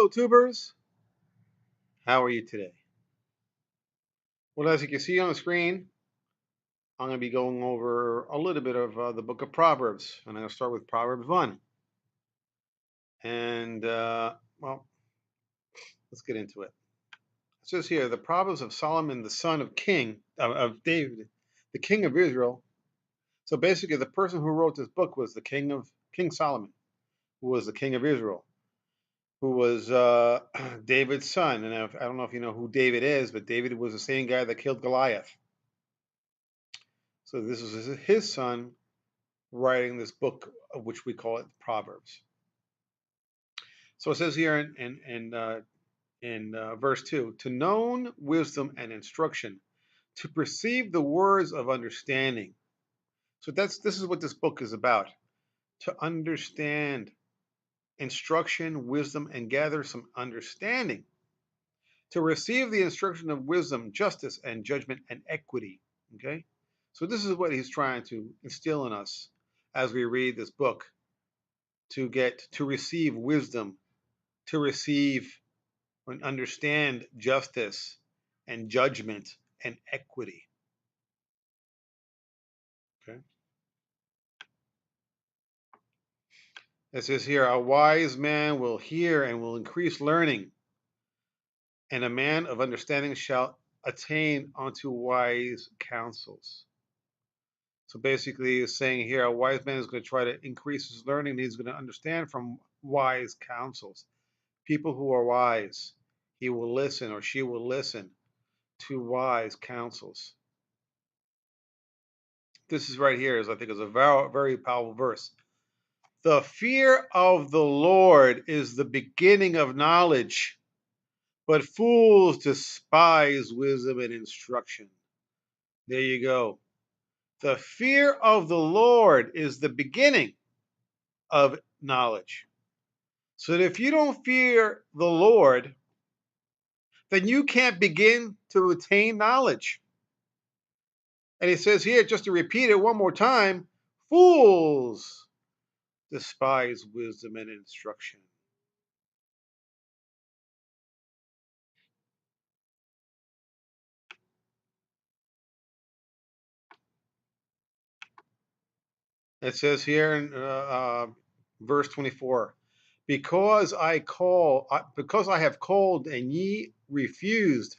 fellow tubers. How are you today? Well, as you can see on the screen, I'm going to be going over a little bit of the book of Proverbs. And I'm going to start with Proverbs 1. And, well, let's get into it. It says here, the Proverbs of Solomon, the son of David, the king of Israel. So basically, the person who wrote this book was King Solomon, who was the king of Israel, who was David's son. And I don't know if you know who David is, but David was the same guy that killed Goliath. So this is his son writing this book, which we call it Proverbs. So it says here in verse 2, to know wisdom and instruction, to perceive the words of understanding. So this is what this book is about, to understand instruction, wisdom, and gather some understanding, to receive the instruction of wisdom, justice, and judgment, and equity. Okay? So this is what he's trying to instill in us as we read this book, to receive wisdom, to receive and understand justice and judgment and equity. Okay. It says here, a wise man will hear and will increase learning, and a man of understanding shall attain unto wise counsels. So basically, it's saying here, a wise man is going to try to increase his learning. He's going to understand from wise counsels, people who are wise. He will listen, or she will listen to wise counsels. This is right here, I think, is a very, very powerful verse. The fear of the Lord is the beginning of knowledge, but fools despise wisdom and instruction. There you go. The fear of the Lord is the beginning of knowledge. So that if you don't fear the Lord, then you can't begin to attain knowledge. And he says here, just to repeat it one more time, fools despise wisdom and instruction. It says here in verse 24, because I have called and ye refused,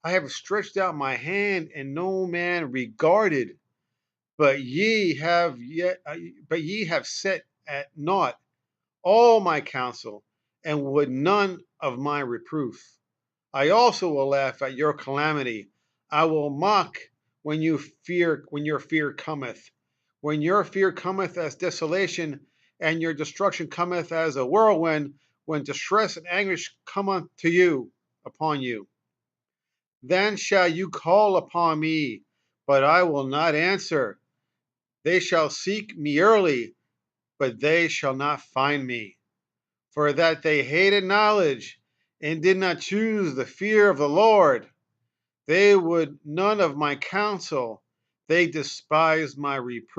I have stretched out my hand and no man regarded, but ye have set at naught all my counsel, and would none of my reproof. I also will laugh at your calamity. I will mock when your fear cometh. When your fear cometh as desolation, and your destruction cometh as a whirlwind, when distress and anguish come upon you. Then shall you call upon me, but I will not answer. They shall seek me early, but they shall not find me. For that they hated knowledge, and did not choose the fear of the Lord. They would none of my counsel. They despised my reproof.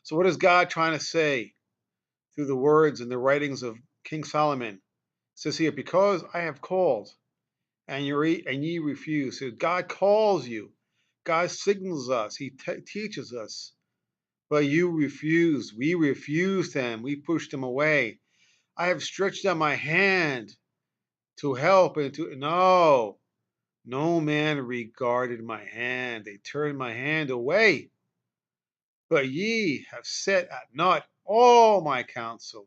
So what is God trying to say through the words and the writings of King Solomon? It says here, because I have called and ye refuse. So God calls you. God signals us. He teaches us. But you refused. We refused him. We pushed him away. I have stretched out my hand to help and to no man regarded my hand. They turned my hand away. But ye have set at naught all my counsel,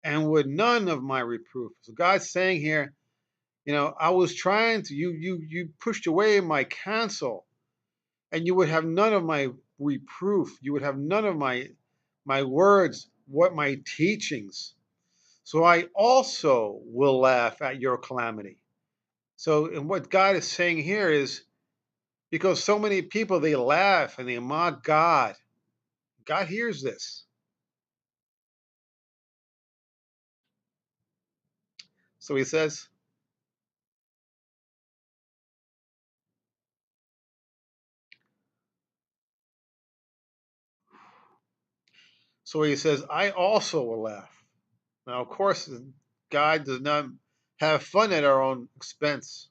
and would none of my reproof. So God's saying here, I was trying to you pushed away my counsel, and you would have none of my reproof. You would have none of my words, what my teachings. So I also will laugh at your calamity. So, and what God is saying here is, because so many people, they laugh and they mock God. God hears this. So he says, So he says, I also will laugh. Now, of course, God does not have fun at our own expense.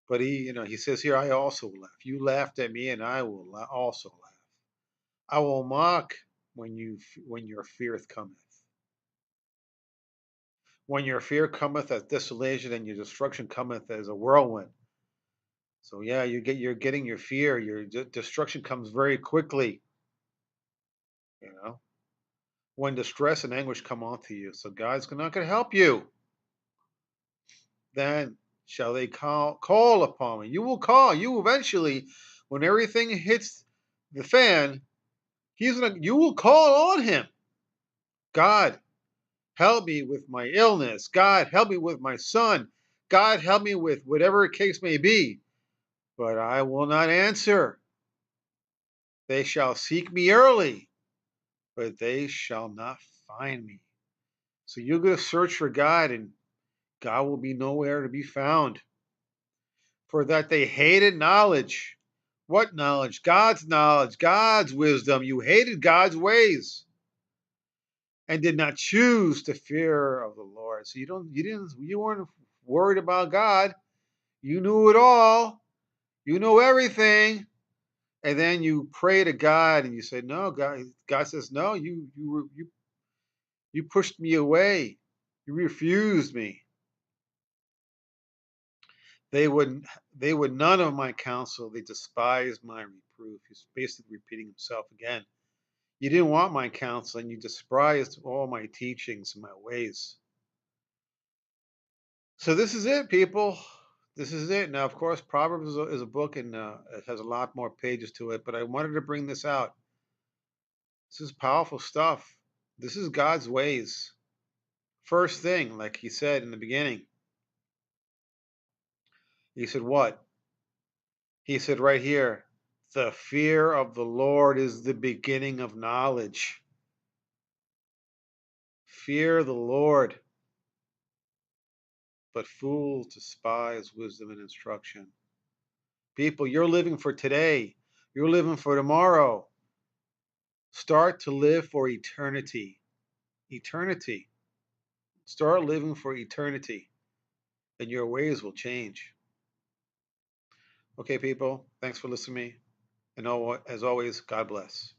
But he says here, I also will laugh. You laughed at me, and I will also laugh. I will mock when your fear cometh. When your fear cometh as desolation, and your destruction cometh as a whirlwind. So yeah, you're getting your fear. Your destruction comes very quickly. You know, when distress and anguish come onto you. So God's not going to help you. Then shall they call upon me? You will call. You eventually, when everything hits the fan, you will call on him. God, help me with my illness. God, help me with my son. God, help me with whatever case may be. But I will not answer. They shall seek me early, but they shall not find me. So you're going to search for God, and God will be nowhere to be found. For that they hated knowledge. What knowledge? God's wisdom. You hated God's ways and did not choose the fear of the Lord. So you weren't worried about God. You knew it all. You know everything. And then you pray to God and you say, no, God. God says, no, you pushed me away. You refused me. They would they would none of my counsel. They despised my reproof. He's basically repeating himself again. You didn't want my counsel, and you despised all my teachings and my ways. So this is it, people. This is it. Now, of course, Proverbs is a book, and it has a lot more pages to it. But I wanted to bring this out. This is powerful stuff. This is God's ways. First thing, like he said in the beginning, he said, what? He said right here, the fear of the Lord is the beginning of knowledge. Fear the Lord, but fools despise wisdom and instruction. People, you're living for today. You're living for tomorrow. Start to live for eternity. Eternity. Start living for eternity, and your ways will change. Okay, people, thanks for listening to me. And as always, God bless.